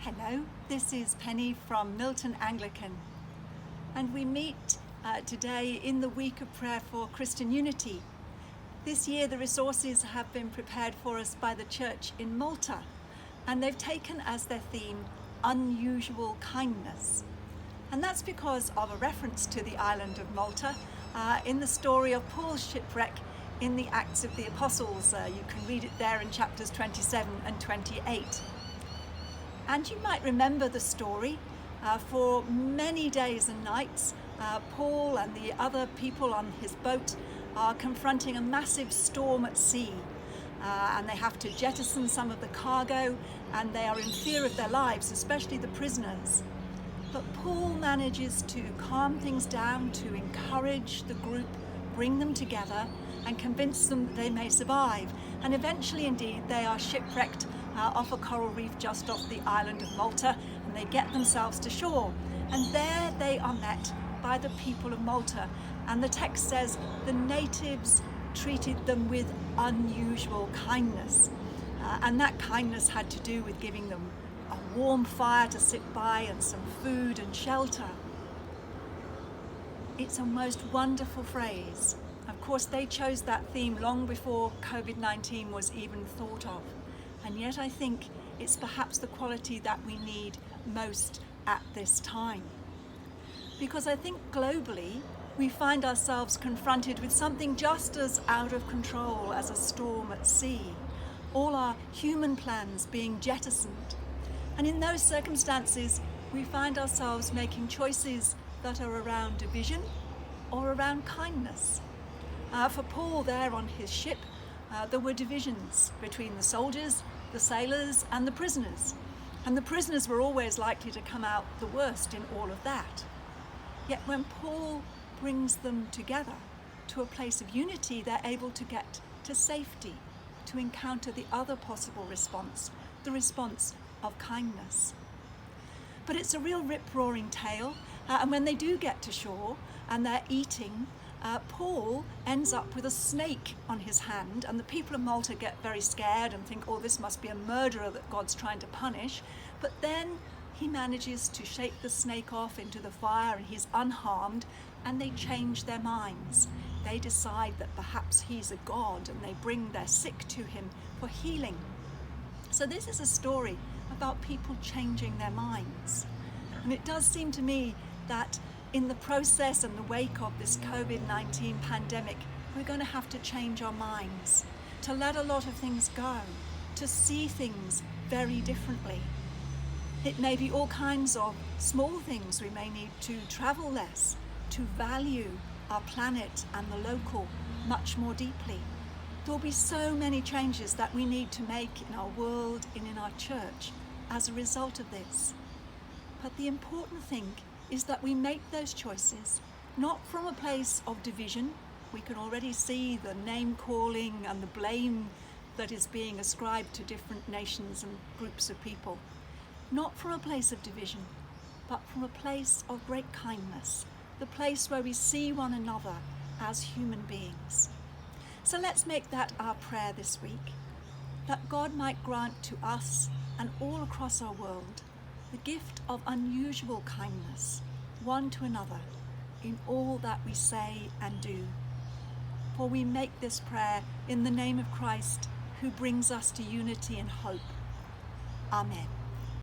Hello, this is Penny from Milton Anglican, and we meet today in the week of prayer for Christian unity. This year the resources have been prepared for us by the church in Malta, and they've taken as their theme unusual kindness. And that's because of a reference to the island of Malta in the story of Paul's shipwreck in the Acts of the Apostles. You can read it there in chapters 27 and 28. And you might remember the story. For many days and nights, Paul and the other people on his boat are confronting a massive storm at sea. And they have to jettison some of the cargo, and they are in fear of their lives, especially the prisoners. But Paul manages to calm things down, to encourage the group, bring them together, and convince them that they may survive. And eventually, indeed, they are shipwrecked off a coral reef just off the island of Malta, and they get themselves to shore. And there they are met by the people of Malta. And the text says the natives treated them with unusual kindness. And that kindness had to do with giving them a warm fire to sit by and some food and shelter. It's a most wonderful phrase. Of course, they chose that theme long before COVID-19 was even thought of. And yet I think it's perhaps the quality that we need most at this time. Because I think globally, we find ourselves confronted with something just as out of control as a storm at sea. All our human plans being jettisoned. And in those circumstances, we find ourselves making choices that are around division or around kindness. For Paul there on his ship, there were divisions between the soldiers, the sailors, and the prisoners. And the prisoners were always likely to come out the worst in all of that. Yet when Paul brings them together to a place of unity, they're able to get to safety, to encounter the other possible response, the response of kindness. But it's a real rip-roaring tale, and when they do get to shore and they're eating, Paul ends up with a snake on his hand, and the people of Malta get very scared and think, oh, this must be a murderer that God's trying to punish. But then he manages to shake the snake off into the fire, and he's unharmed, and they change their minds. They decide that perhaps he's a god, and they bring their sick to him for healing. So this is a story about people changing their minds. And it does seem to me that in the process and the wake of this COVID-19 pandemic, we're going to have to change our minds, to let a lot of things go, to see things very differently. It may be all kinds of small things. We may need to travel less, to value our planet and the local much more deeply. There will be so many changes that we need to make in our world and in our church as a result of this. But the important thing is that we make those choices not from a place of division. We can already see the name calling and the blame that is being ascribed to different nations and groups of people. Not from a place of division, but from a place of great kindness, the place where we see one another as human beings. So let's make that our prayer this week, that God might grant to us and all across our world the gift of unusual kindness, one to another, in all that we say and do. For we make this prayer in the name of Christ, who brings us to unity and hope. Amen.